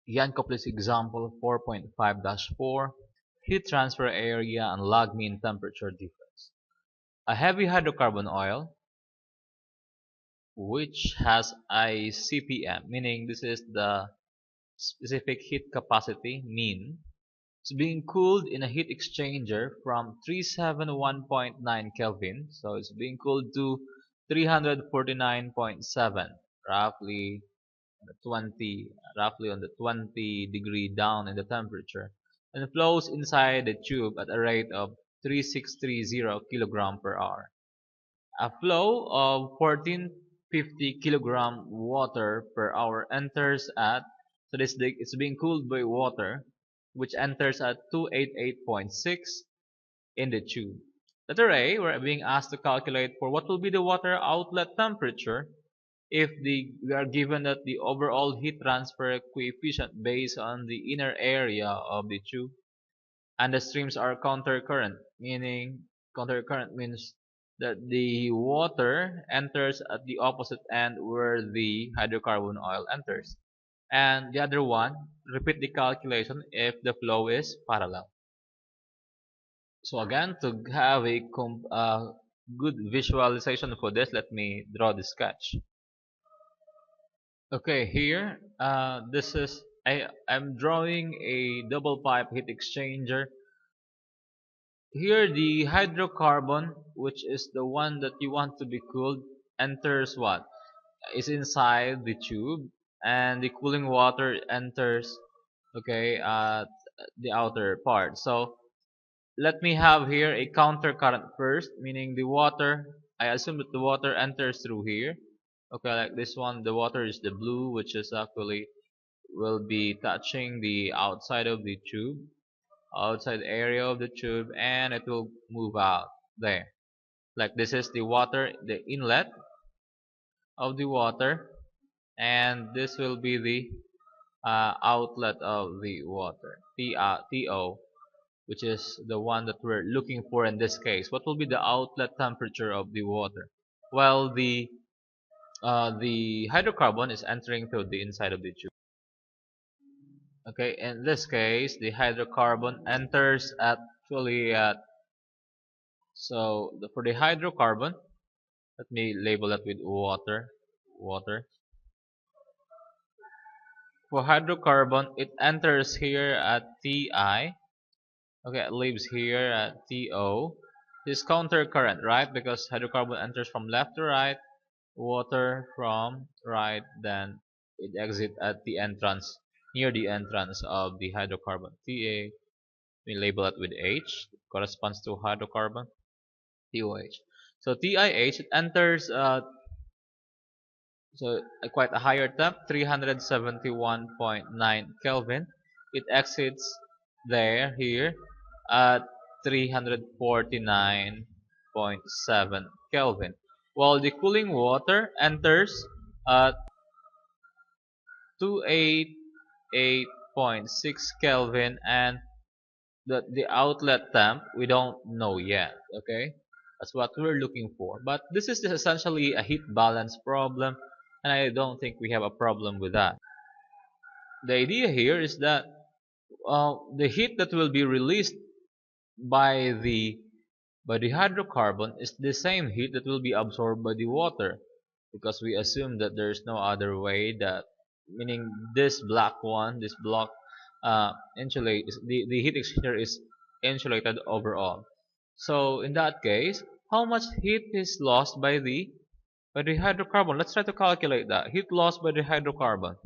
Yan completes example 4.5-4, heat transfer area and log mean temperature difference. A heavy hydrocarbon oil, which has a CPM, meaning this is the specific heat capacity mean, is being cooled in a heat exchanger from 371.9 Kelvin, so it's being cooled to 349.7, roughly 20 roughly on the 20-degree down in the temperature, and flows inside the tube at a rate of 3630 kilogram per hour. A flow of 1450 kilogram water per hour enters at, so it's being cooled by water, which enters at 288.6 in the tube. Letter A, we're being asked to calculate for what will be the water outlet temperature if we are given that the overall heat transfer coefficient based on the inner area of the tube and the streams are countercurrent, meaning countercurrent means that the water enters at the opposite end where the hydrocarbon oil enters. And the other one, repeat the calculation if the flow is parallel. So again, to have a good visualization for this, let me draw the sketch. Okay, here, I'm drawing a double pipe heat exchanger. Here, the hydrocarbon, which is the one that you want to be cooled, enters what? Is inside the tube, and the cooling water enters, okay, the outer part. So let me have here a countercurrent first, meaning the water. I assume that the water enters through here. Okay, like this one, the water is the blue, which is actually will be touching the outside of the tube, outside area of the tube, and it will move out there. Like this is the water, the inlet of the water, and this will be the outlet of the water, TO, which is the one that we're looking for in this case. What will be the outlet temperature of the water? Well, the hydrocarbon is entering through the inside of the tube. Okay, in this case, the hydrocarbon enters actually at, for the hydrocarbon, let me label it with water. For hydrocarbon, it enters here at Ti. Okay, it leaves here at To. This counter current, right? Because hydrocarbon enters from left to right, water from right, then it exits at the entrance, near the entrance of the hydrocarbon. Ta, we label it with H, corresponds to hydrocarbon, TOH. So TiH, it enters quite a higher temp, 371.9 Kelvin. It exits here at 349.7 Kelvin. While the cooling water enters at 288.6 Kelvin, and the outlet temp we don't know yet. Okay, that's what we're looking for. But this is essentially a heat balance problem, and I don't think we have a problem with that. The idea here is that the heat that will be released by the hydrocarbon is the same heat that will be absorbed by the water, because we assume that there's no other way, that meaning this black one, this block the heat exchanger is insulated overall. So in that case, how much heat is lost by the hydrocarbon? Let's try to calculate that heat lost by the hydrocarbon.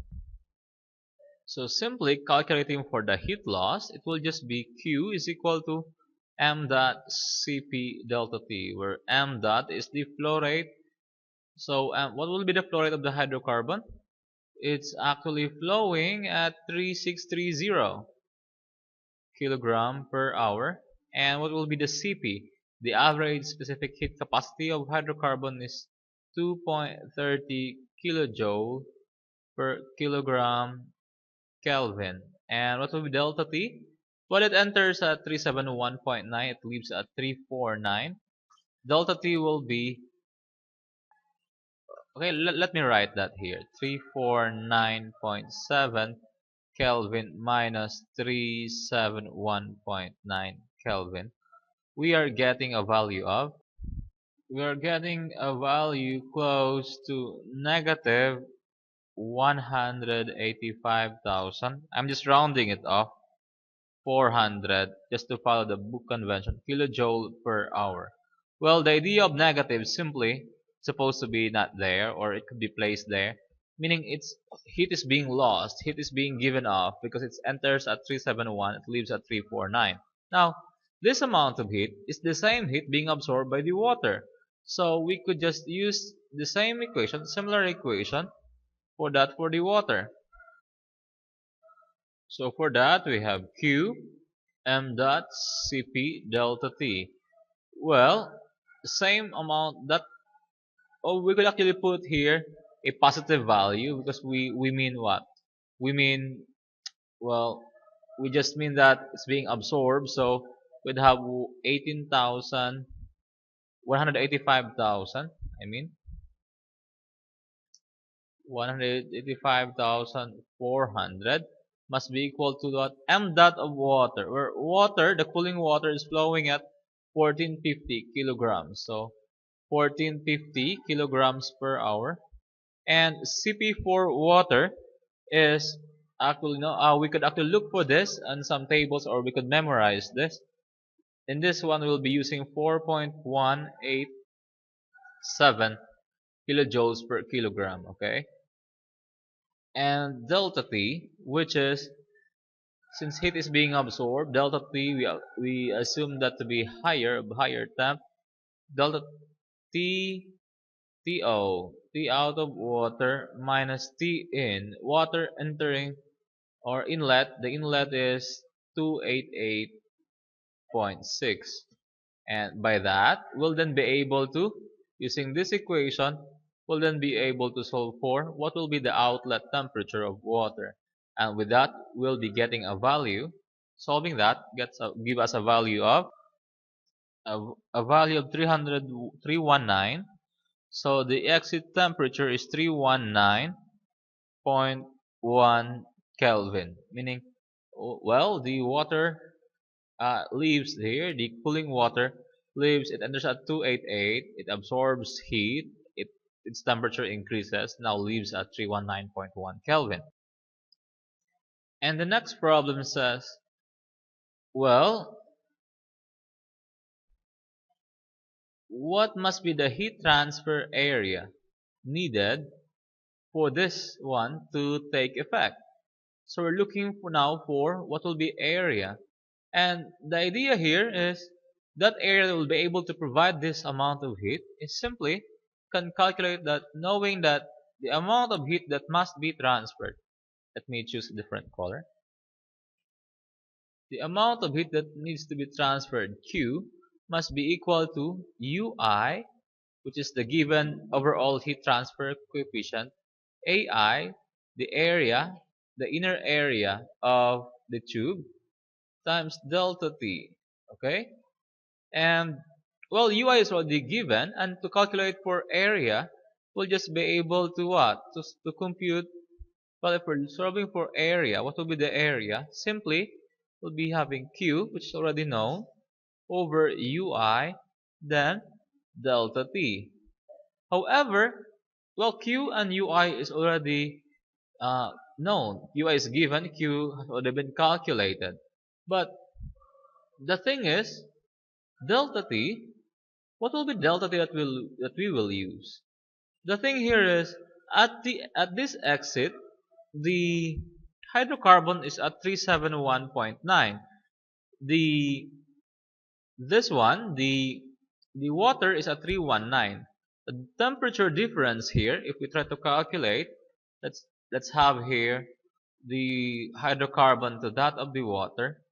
So simply calculating for the heat loss, it will just be Q is equal to m dot Cp delta T, where m dot is the flow rate. So what will be the flow rate of the hydrocarbon? It's actually flowing at 3630 kilogram per hour. And what will be the Cp? The average specific heat capacity of hydrocarbon is 2.30 kilojoule per kilogram Kelvin. And what will be delta T? Well, it enters at 371.9, it leaves at 349. Delta T will be, okay, let me write that here, 349.7 Kelvin minus 371.9 Kelvin, we are getting a value of, close to negative 185,000. I'm just rounding it off, 400, just to follow the book convention, kilojoule per hour. Well, the idea of negative is simply supposed to be not there, or it could be placed there, meaning it's heat is being lost, heat is being given off because it enters at 371, it leaves at 349. Now, this amount of heat is the same heat being absorbed by the water. So we could just use the same equation, similar equation, for that for the water. So for that we have Q m dot Cp delta T. Well, the same amount that, oh, we could actually put here a positive value because we mean what? We mean, well, we just mean that it's being absorbed, so we'd have 18,000, 185,000, I mean 185,400 must be equal to what? M dot of water, where water, the cooling water, is flowing at 1450 kilograms. So 1450 kilograms per hour. And Cp for water is actually, no, we could actually look for this on some tables, or we could memorize this. In this one, we'll be using 4.187 kilojoules per kilogram, okay? And delta T, which is, since heat is being absorbed, delta T, we assume that to be higher temp. Delta T, TO, T out of water minus T in, water entering or inlet, the inlet is 288.6. And by that, we'll then be able to, using this equation, we'll then be able to solve for what will be the outlet temperature of water. And with that, we'll be getting a value. Solving that give us a value of a value of 319. So the exit temperature is 319.1 Kelvin, meaning, well, the water leaves here, the cooling water leaves, it enters at 288, it absorbs heat, its temperature increases, now leaves at 319.1 Kelvin. And the next problem says, well, what must be the heat transfer area needed for this one to take effect? So we're looking for now for what will be area. And the idea here is that area that will be able to provide this amount of heat is simply can calculate that, knowing that the amount of heat that must be transferred. Let me choose a different color. The amount of heat that needs to be transferred, Q, must be equal to UI, which is the given overall heat transfer coefficient, AI, the area, the inner area of the tube, times delta T. Okay? And, well, UI is already given, and to calculate for area, we'll just be able to what? To compute, well, if we're solving for area, what will be the area? Simply, we'll be having Q, which is already known, over UI, then delta T. However, well, Q and UI is already known. UI is given, Q has already been calculated. But the thing is, delta T, what will be delta T that we will use? The thing here is, at this exit, the hydrocarbon is at 371.9. The this one, the water is at 319. The temperature difference here, if we try to calculate, let's have here the hydrocarbon to that of the water.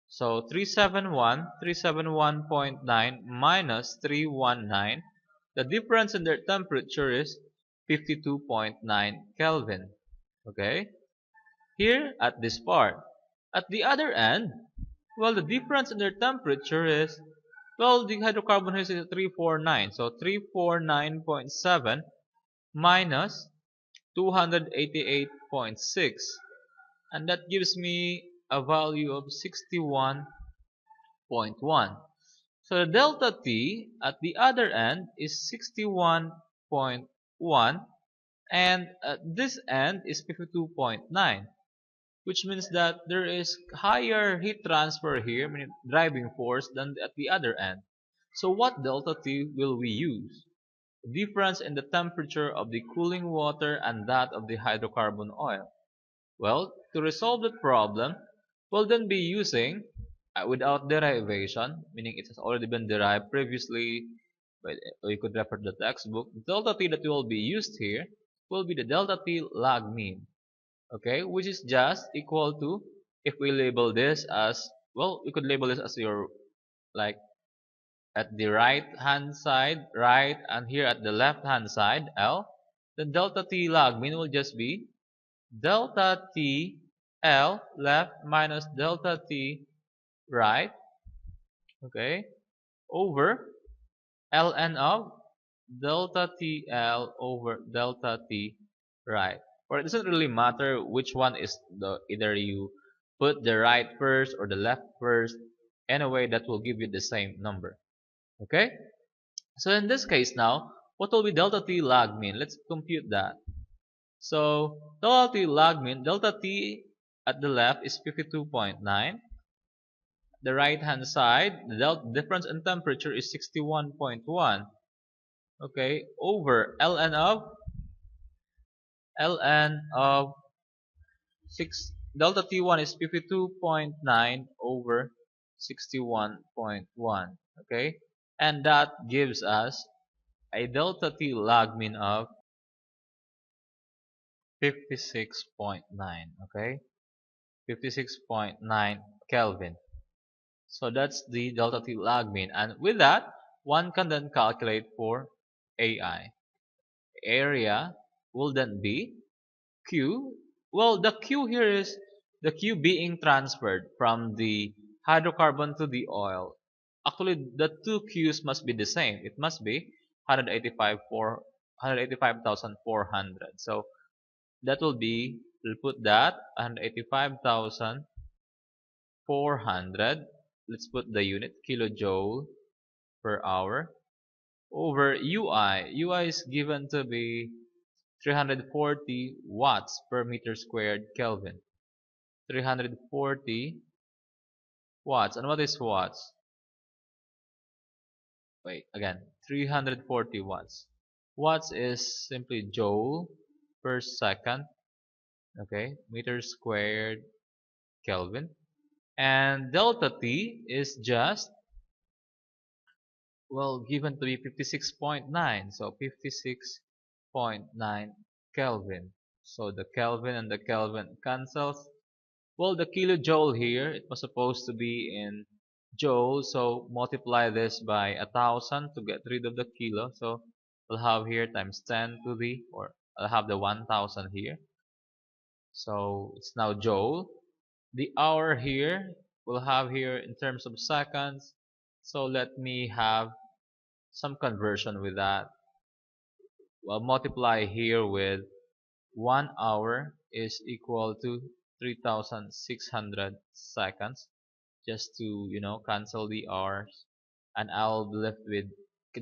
So 371.9 minus 319. The difference in their temperature is 52.9 Kelvin. Okay? Here at this part. At the other end, well, the difference in their temperature is, well, the hydrocarbon is at 349. So 349.7 minus 288.6. and that gives me a value of 61.1. So the delta T at the other end is 61.1, and at this end is 52.9, which means that there is higher heat transfer here, meaning driving force, than at the other end. So what delta T will we use? The difference in the temperature of the cooling water and that of the hydrocarbon oil. Well, to resolve that problem, we'll then be using, without derivation, meaning it has already been derived previously, but you could refer to the textbook. The delta T that will be used here will be the delta T log mean, okay, which is just equal to, if we label this as, well, we could label this as your, like, at the right hand side, right, and here at the left hand side, L, the delta T log mean will just be delta T L left minus delta T right, okay, over ln of delta T L over delta T right. Or it doesn't really matter which one is the, either you put the right first or the left first, anyway that will give you the same number. Okay? So in this case now, what will be delta T log mean? Let's compute that. So delta T log mean, delta T at the left is 52.9. The right hand side, the difference in temperature is 61.1. Okay, over ln of 6, delta T1 is 52.9 over 61.1. Okay, and that gives us a delta T log mean of 56.9. Okay, 56.9 Kelvin. So that's the delta T log mean, and with that one can then calculate for AI. Area will then be Q. Well, the Q here is the Q being transferred from the hydrocarbon to the oil. Actually, the two Qs must be the same. It must be 185,400. So that will be, we'll put that 185,400. Let's put the unit kilojoule per hour over UI. UI is given to be 340 watts per meter squared Kelvin. 340 watts. And what is watts? Wait, again. 340 watts. Watts is simply joule per second. Okay, meter squared Kelvin. And delta T is just, well, given to be 56.9. So 56.9 Kelvin. So the Kelvin and the Kelvin cancels. Well, the kilojoule here, it was supposed to be in joule, so multiply this by 1,000 to get rid of the kilo. So we'll have here times 10 to the, or I'll have the 1,000 here. So it's now joule. The hour here, we'll have here in terms of seconds. So let me have some conversion with that. Well, multiply here with 1 hour is equal to 3,600 seconds, just to, cancel the hours, and I'll be left with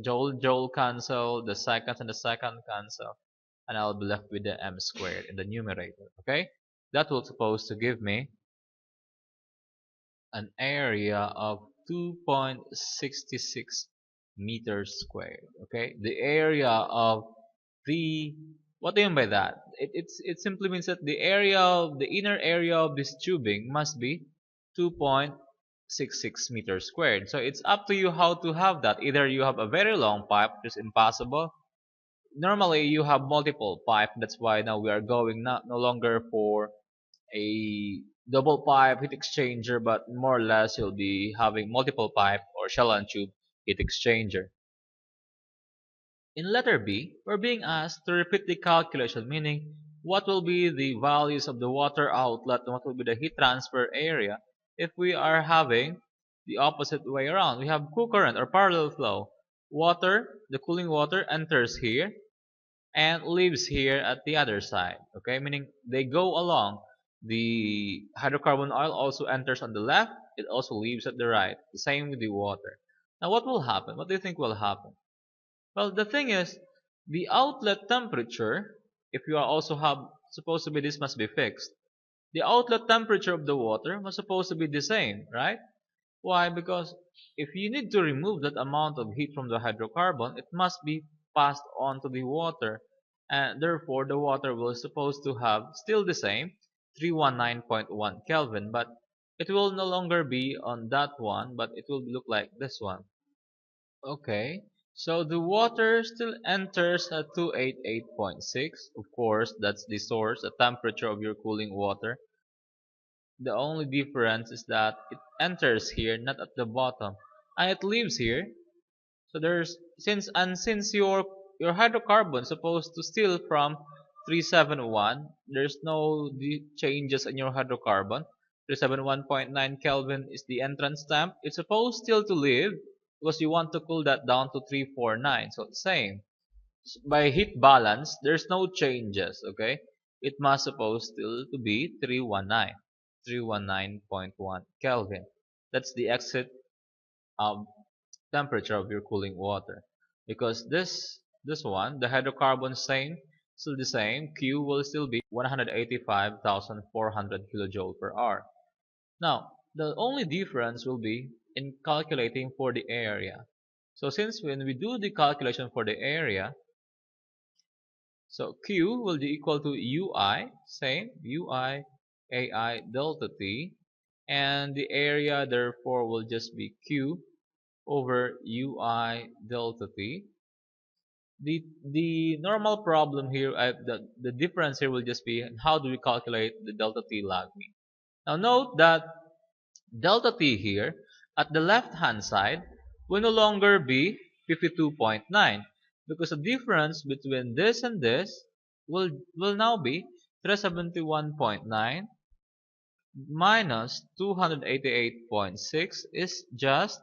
joule cancel, the seconds and the second cancel, and I'll be left with the m squared in the numerator. Okay, that will supposed to give me an area of 2.66 meters squared. Okay, the area of the, what do you mean by that? It simply means that the area of the inner area of this tubing must be 2.66 meters squared. So it's up to you how to have that. Either you have a very long pipe, which is impossible. Normally you have multiple pipe. That's why now we are going no longer for a double pipe heat exchanger, but more or less you'll be having multiple pipe or shell and tube heat exchanger. In letter B, we're being asked to repeat the calculation, meaning what will be the values of the water outlet and what will be the heat transfer area if we are having the opposite way around. We have co-current or parallel flow. Water, the cooling water enters here and leaves here at the other side. Okay, meaning they go along. The hydrocarbon oil also enters on the left, it also leaves at the right. The same with the water. Now what will happen? What do you think will happen? Well, the thing is, the outlet temperature, if you are also have supposed to be this must be fixed. The outlet temperature of the water was supposed to be the same, right? Why? Because if you need to remove that amount of heat from the hydrocarbon, it must be passed on to the water. And therefore, the water will supposed to have still the same 319.1 Kelvin, but it will no longer be on that one, but it will look like this one. Okay, so the water still enters at 288.6. Of course, that's the source, the temperature of your cooling water. The only difference is that it enters here, not at the bottom, and it leaves here. So there's since your hydrocarbon supposed to steal from 371, there's no changes in your hydrocarbon. 371.9 Kelvin is the entrance temp. It's supposed still to live because you want to cool that down to 349. So it's same. By heat balance, there's no changes, okay? It must suppose still to be 319, 319.1 Kelvin. That's the exit um, temperature of your cooling water. Because this one, the hydrocarbon same, still the same, Q will still be 185,400 kilojoule per hour. Now, the only difference will be in calculating for the area. So since when we do the calculation for the area, so Q will be equal to UI, same, UI AI delta T, and the area therefore will just be Q over UI delta T. The normal problem here, the difference here will just be how do we calculate the delta T lag mean. Now note that delta T here at the left hand side will no longer be 52.9 because the difference between this and this will now be 371.9 minus 288.6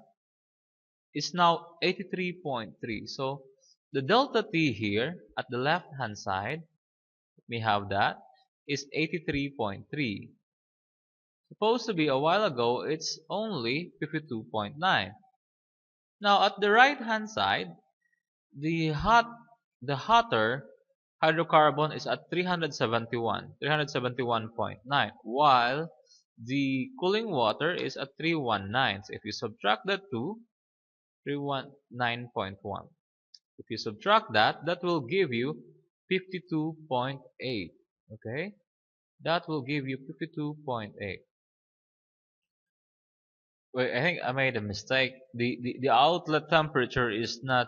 is now 83.3. So the delta T here at the left hand side, we have that, is 83.3. Supposed to be a while ago, it's only 52.9. Now at the right hand side, the hotter hydrocarbon is at 371.9, while the cooling water is at 319. So if you subtract the two, 319.1. If you subtract that, that will give you 52.8. Okay? That will give you 52.8. Wait, I think I made a mistake. The outlet temperature is not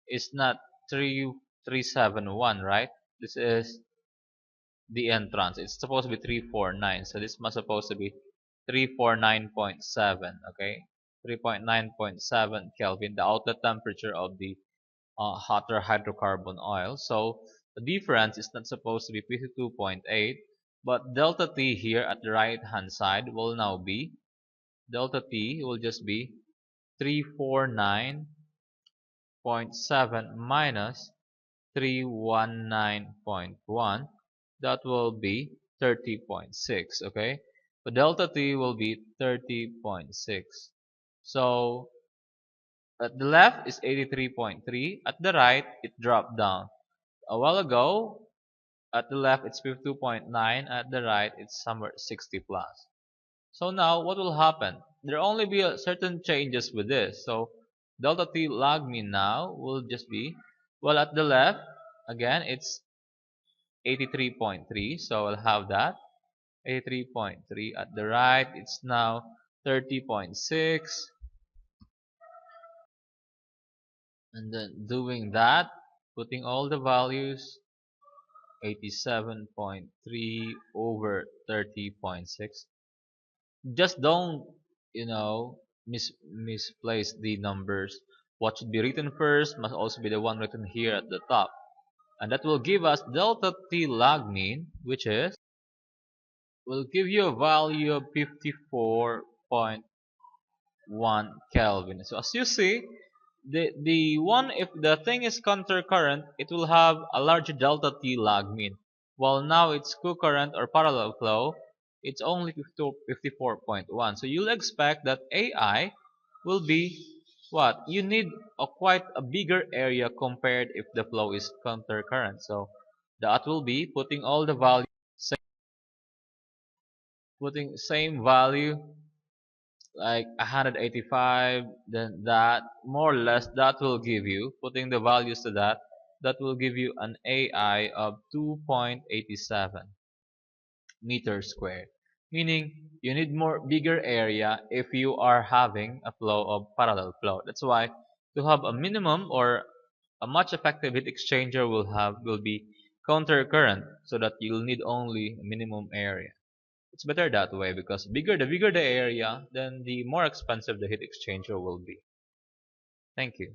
371, right? This is the entrance. It's supposed to be 349. So this must supposed to be 349.7, okay? 349.7 Kelvin, the outlet temperature of the hotter hydrocarbon oil. So the difference is not supposed to be 52.8, but delta T here at the right hand side will now be, delta T will just be 349.7 minus 319.1. That will be 30.6, okay? So delta T will be 30.6. So at the left is 83.3. At the right, it dropped down. A while ago, at the left, it's 52.9. At the right, it's somewhere 60 plus. So now, what will happen? There will only be a certain changes with this. So delta T log mean now will just be, well, at the left, again, it's 83.3. So I'll have that. 83.3. At the right, it's now 30.6. And then doing that, putting all the values, 87.3 over 30.6. Just don't, misplace the numbers. What should be written first must also be the one written here at the top. And that will give us delta T log mean, which is, will give you a value of 54.1 Kelvin. So as you see, the one, if the thing is countercurrent, it will have a larger delta T log mean. while now it's concurrent or parallel flow, it's only 54.1. So you'll expect that AI will be what? You need a quite a bigger area compared if the flow is countercurrent. So that will be putting all the value, putting same value like 185, then that more or less that will give you, putting the values to that, that will give you an AI of 2.87 meters squared, meaning you need more bigger area if you are having a flow of parallel flow. That's why to have a minimum or a much effective heat exchanger will be counter current, so that you'll need only a minimum area. It's better that way because bigger the area, then the more expensive the heat exchanger will be. Thank you.